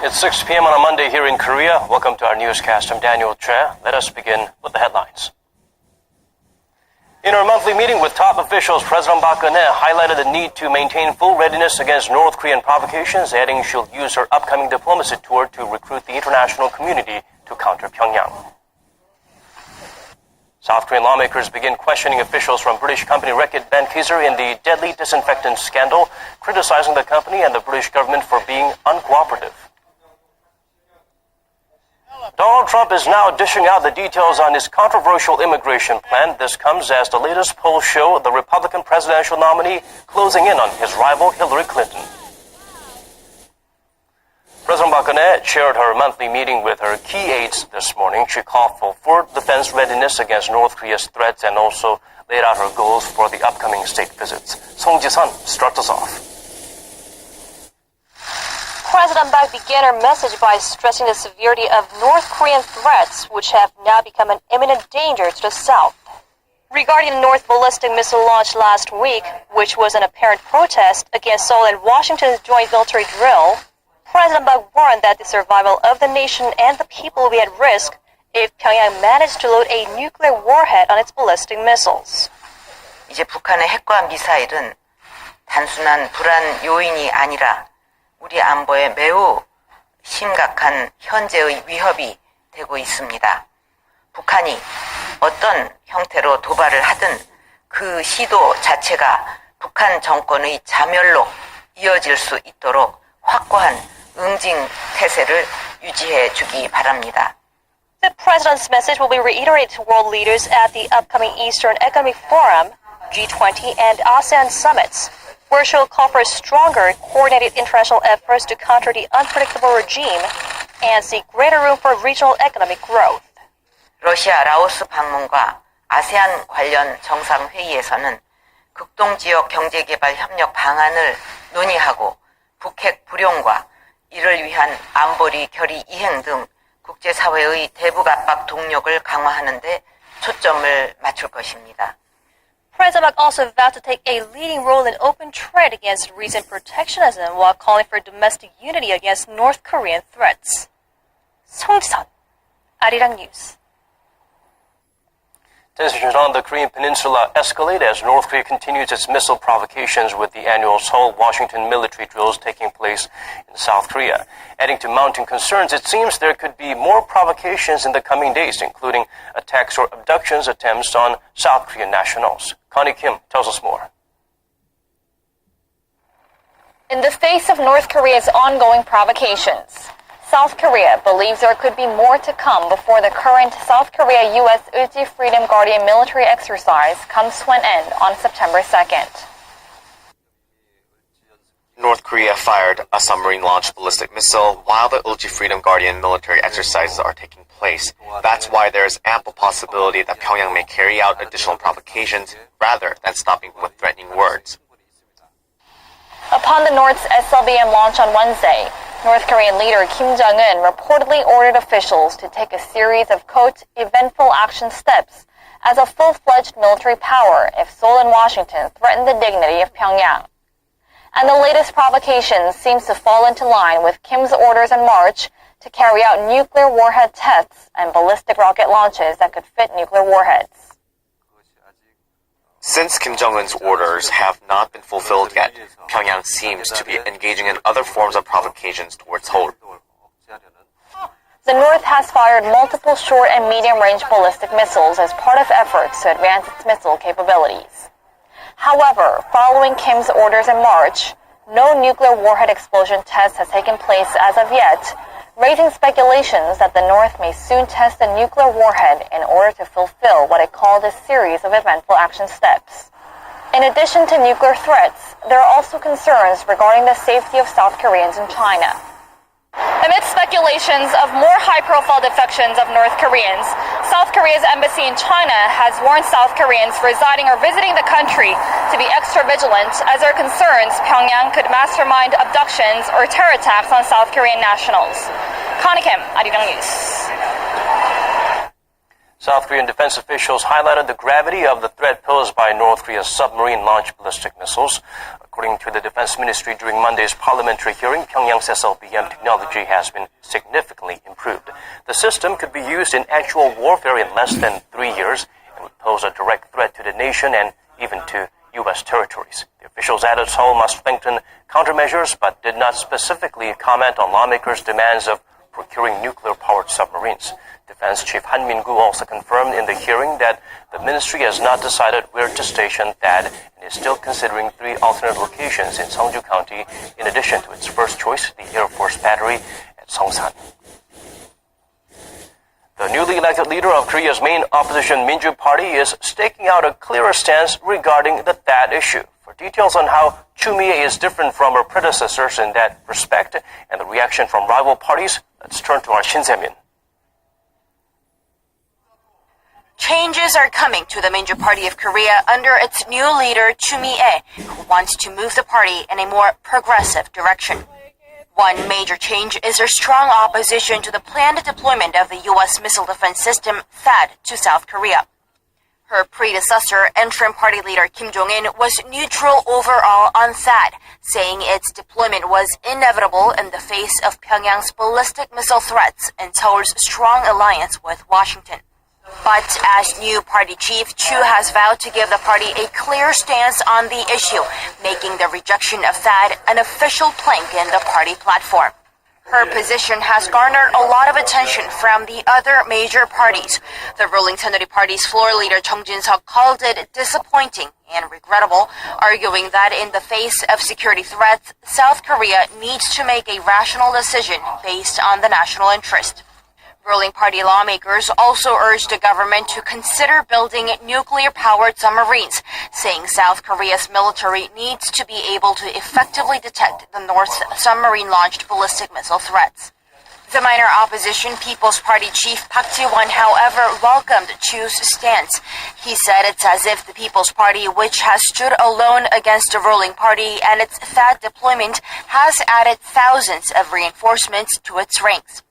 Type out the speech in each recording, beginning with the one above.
It's 6 p.m. on a Monday here in Korea. Welcome to our newscast. I'm Daniel Che. Let us begin with the headlines. In her monthly meeting with top officials, President Park Geun-hye highlighted the need to maintain full readiness against North Korean provocations, adding she'll use her upcoming diplomacy tour to recruit the international community to counter Pyongyang. South Korean lawmakers begin questioning officials from British company Reckitt Benckiser in the deadly disinfectant scandal, criticizing the company and the British government for being uncooperative. Donald Trump is now dishing out the details on his controversial immigration plan. This comes as the latest polls show the Republican presidential nominee closing in on his rival Hillary Clinton. President Park Geun-hye chaired her monthly meeting with her key aides this morning. She called for defense readiness against North Korea's threats and also laid out her goals for the upcoming state visits. Song Ji-sun starts us off. President Park began her message by stressing the severity of North Korean threats, which have now become an imminent danger to the South. Regarding the North ballistic missile launch last week, which was an apparent protest against Seoul and Washington's joint military drill, President Park warned that the survival of the nation and the people will be at risk if Pyongyang managed to load a nuclear warhead on its ballistic missiles. 이제 북한의 핵과 미사일은 단순한 불안 요인이 아니라 우리 안보에 매우 심각한 현재의 위협이 되고 있습니다. 북한이 어떤 형태로 도발을 하든 그 시도 자체가 북한 정권의 자멸로 이어질 수 있도록 확고한 응징 태세를 유지해 주기 바랍니다. The president's message will be reiterated to world leaders at the upcoming Eastern Economic Forum, G20, and ASEAN summits, where she'll call for stronger, coordinated international efforts to counter the unpredictable regime and seek greater room for regional economic growth. 러시아 라오스 방문과 아세안 관련 정상회의에서는 극동지역 경제개발 협력 방안을 논의하고 북핵 불용과 이를 위한 안보리 결의 이행 등 국제사회의 대북 압박 동력을 강화하는 데 초점을 맞출 것입니다. President Park also vowed to take a leading role in open trade against recent protectionism while calling for domestic unity against North Korean threats. 송지선, 아리랑 뉴스. Tensions on the Korean Peninsula escalate as North Korea continues its missile provocations with the annual Seoul-Washington military drills taking place in South Korea. Adding to mounting concerns, it seems there could be more provocations in the coming days, including attacks or abductions attempts on South Korean nationals. Connie Kim tells us more. In the face of North Korea's ongoing provocations, South Korea believes there could be more to come before the current South Korea-U.S. Ulji Freedom Guardian military exercise comes to an end on September 2nd. North Korea fired a submarine-launched ballistic missile while the Ulji Freedom Guardian military exercises are taking place. That's why there is ample possibility that Pyongyang may carry out additional provocations rather than stopping with threatening words. Upon the North's SLBM launch on Wednesday, North Korean leader Kim Jong-un reportedly ordered officials to take a series of, quote, eventful action steps as a full-fledged military power if Seoul and Washington threaten the dignity of Pyongyang. And the latest provocation seems to fall into line with Kim's orders in March to carry out nuclear warhead tests and ballistic rocket launches that could fit nuclear warheads. Since Kim Jong-un's orders have not been fulfilled yet, Pyongyang seems to be engaging in other forms of provocations towards Seoul. The North has fired multiple short and medium-range ballistic missiles as part of efforts to advance its missile capabilities. However, following Kim's orders in March, no nuclear warhead explosion test has taken place as of yet, raising speculations that the North may soon test a nuclear warhead in order to fulfill what it called a series of eventful action steps. In addition to nuclear threats, there are also concerns regarding the safety of South Koreans in China. Amidst speculations of more high-profile defections of North Koreans, South Korea's embassy in China has warned South Koreans residing or visiting the country to be extra vigilant as there are concerns Pyongyang could mastermind abductions or terror attacks on South Korean nationals. Connie Kim, 아리랑 뉴스. South Korean defense officials highlighted the gravity of the threat posed by North Korea's submarine-launched ballistic missiles. According to the Defense Ministry, during Monday's parliamentary hearing, Pyongyang's SLBM technology has been significantly improved. The system could be used in actual warfare in less than 3 years and would pose a direct threat to the nation and even to U.S. territories. The officials added Seoul must strengthen countermeasures, but did not specifically comment on lawmakers' demands of procuring nuclear-powered submarines. Defense Chief Han Min-gu also confirmed in the hearing that the ministry has not decided where to station THAAD and is still considering 3 alternate locations in Seongju County, in addition to its first choice, the Air Force Battery at Seongsan. The newly elected leader of Korea's main opposition Minju Party is staking out a clearer stance regarding the THAAD issue. For details on how Chu Mi-ae is different from her predecessors in that respect and the reaction from rival parties, let's turn to our Shin Se-min. Changes are coming to the Minju Party of Korea under its new leader Chu Mi-ae, who wants to move the party in a more progressive direction. One major change is her strong opposition to the planned deployment of the U.S. missile defense system THAAD to South Korea. Her predecessor, interim party leader Kim Jong-un, was neutral overall on THAAD, saying its deployment was inevitable in the face of Pyongyang's ballistic missile threats and Seoul's strong alliance with Washington. But as new party chief, Chu has vowed to give the party a clear stance on the issue, making the rejection of THAAD an official plank in the party platform. Her position has garnered a lot of attention from the other major parties. The ruling Saenuri Party's floor leader Chung Jin-seok called it disappointing and regrettable, arguing that in the face of security threats, South Korea needs to make a rational decision based on the national interest. Ruling party lawmakers also urged the government to consider building nuclear-powered submarines, saying South Korea's military needs to be able to effectively detect the North's submarine-launched ballistic missile threats. The minor opposition People's Party chief Park Ji-won, however, welcomed Chu's stance. He said it's as if the People's Party, which has stood alone against the ruling party and its THAAD deployment, has added thousands of reinforcements to its ranks.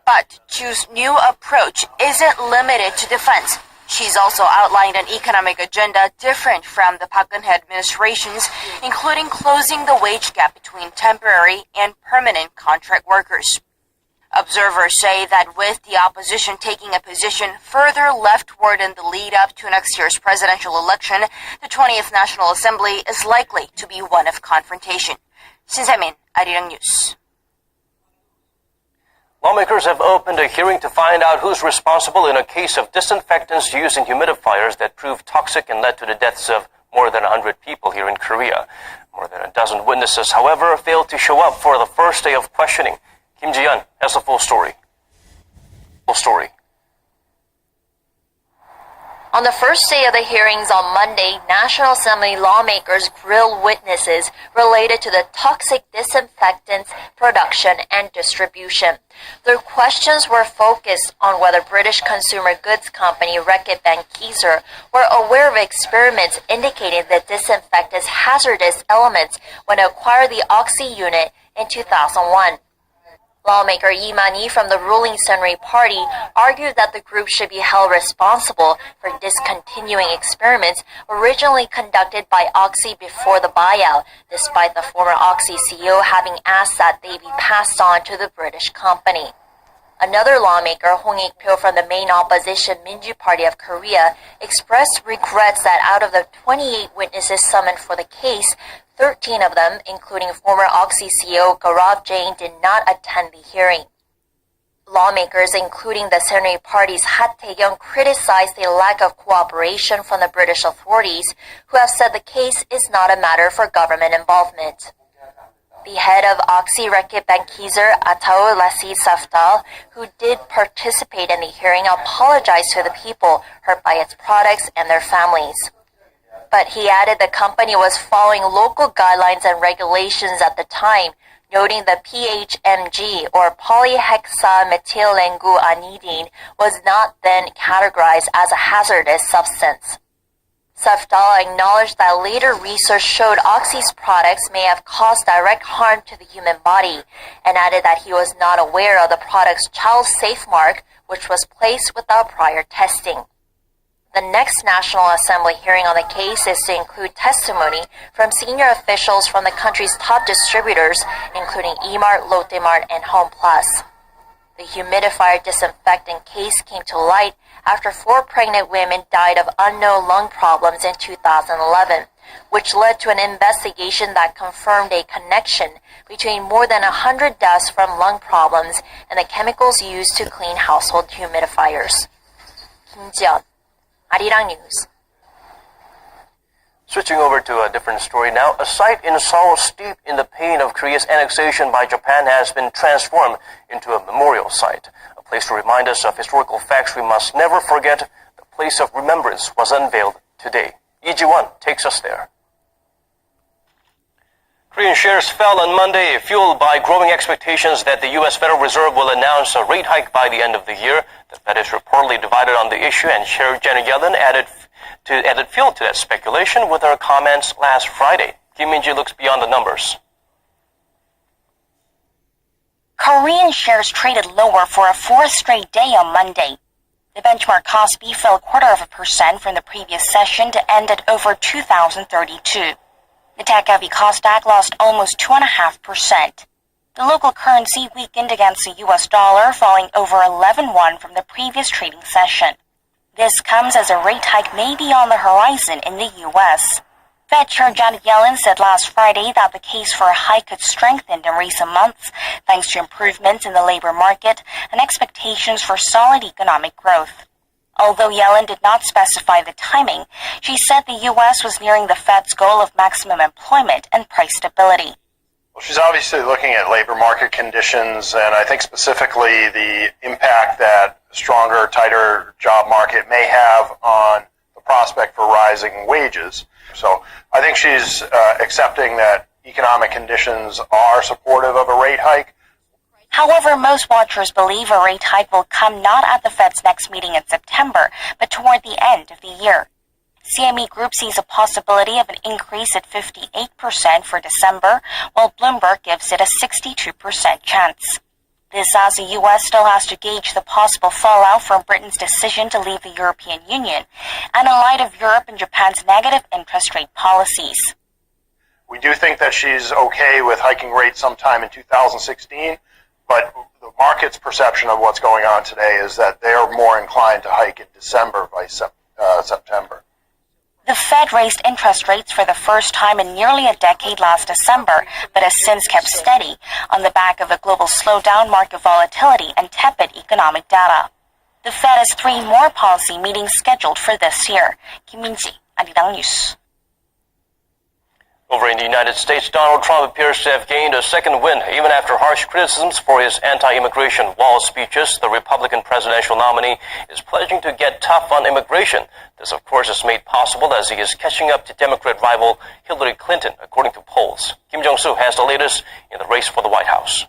But Chu's new approach isn't limited to defense. She's also outlined an economic agenda different from the Park Geun-hye administration's, including closing the wage gap between temporary and permanent contract workers. Observers say that with the opposition taking a position further leftward in the lead-up to next year's presidential election, the 20th National Assembly is likely to be one of confrontation. Shin Se-min, Arirang News. Lawmakers have opened a hearing to find out who's responsible in a case of disinfectants used in humidifiers that proved toxic and led to the deaths of more than 100 people here in Korea. More than a dozen witnesses, however, failed to show up for the first day of questioning. Kim Ji-yeon has the full story. On the first day of the hearings on Monday, National Assembly lawmakers grilled witnesses related to the toxic disinfectants production and distribution. Their questions were focused on whether British consumer goods company Reckitt Benckiser were aware of experiments indicating that disinfectants hazardous elements when it acquired the Oxy unit in 2001. Lawmaker Lee Man-hee from the ruling Saenuri Party argued that the group should be held responsible for discontinuing experiments originally conducted by Oxy before the buyout, despite the former Oxy CEO having asked that they be passed on to the British company. Another lawmaker, Hong Ik-pyo from the main opposition Minju Party of Korea, expressed regrets that out of the 28 witnesses summoned for the case, 13 of them, including former Oxy CEO Gaurav Jain, did not attend the hearing. Lawmakers, including the Saenuri Party's Ha Tae-kyung, criticized the lack of cooperation from the British authorities, who have said the case is not a matter for government involvement. The head of Oxy Reckitt Benckiser, Atao Lassi Safdal, who did participate in the hearing, apologized to the people hurt by its products and their families. But he added the company was following local guidelines and regulations at the time, noting the PHMG, or polyhexamethylenguanidine, was not then categorized as a hazardous substance. Safdala acknowledged that later research showed Oxy's products may have caused direct harm to the human body, and added that he was not aware of the product's child safe mark, which was placed without prior testing. The next National Assembly hearing on the case is to include testimony from senior officials from the country's top distributors, including E-Mart, Lotte Mart, and Home Plus. The humidifier disinfectant case came to light after 4 pregnant women died of unknown lung problems in 2011, which led to an investigation that confirmed a connection between more than 100 deaths from lung problems and the chemicals used to clean household humidifiers. Kim Ji-yeon, Arirang News. Switching over to a different story now, a site in Seoul steeped in the pain of Korea's annexation by Japan has been transformed into a memorial site. A place to remind us of historical facts we must never forget. The place of remembrance was unveiled today. Lee Ji-won takes us there. Korean shares fell on Monday, fueled by growing expectations that the U.S. Federal Reserve will announce a rate hike by the end of the year. The Fed is reportedly divided on the issue, and Chair Janet Yellen added fuel to that speculation with her comments last Friday. Kim Min-ji looks beyond the numbers. Korean shares traded lower for a 4th straight day on Monday. The benchmark Kospi fell 0.25% from the previous session to end at over 2,032. The tech-heavy Kosdaq lost almost 2.5%. The local currency weakened against the U.S. dollar, falling over 11 won from the previous trading session. This comes as a rate hike may be on the horizon in the U.S. Fed Chair Janet Yellen said last Friday that the case for a hike had strengthened in recent months thanks to improvements in the labor market and expectations for solid economic growth. Although Yellen did not specify the timing, she said the U.S. was nearing the Fed's goal of maximum employment and price stability. Well, she's obviously looking at labor market conditions, and I think specifically the impact that a stronger, tighter job market may have on the prospect for rising wages. So I think she's accepting that economic conditions are supportive of a rate hike. However, most watchers believe a rate hike will come not at the Fed's next meeting in September, but toward the end of the year. CME Group sees a possibility of an increase at 58% for December, while Bloomberg gives it a 62% chance. This as the U.S. still has to gauge the possible fallout from Britain's decision to leave the European Union, and in light of Europe and Japan's negative interest rate policies. We do think that she's okay with hiking rates sometime in 2016, but the market's perception of what's going on today is that they're more inclined to hike in December by September. The Fed raised interest rates for the first time in nearly a decade last December, but has since kept steady on the back of a global slowdown, market volatility, and tepid economic data. The Fed has 3 more policy meetings scheduled for this year. Kim Min-ji, Arirang News. Over in the United States, Donald Trump appears to have gained a second win, even after harsh criticisms for his anti-immigration wall speeches. The Republican presidential nominee is pledging to get tough on immigration. This, of course, is made possible as he is catching up to Democrat rival Hillary Clinton, according to polls. Kim Jong-soo has the latest in the race for the White House.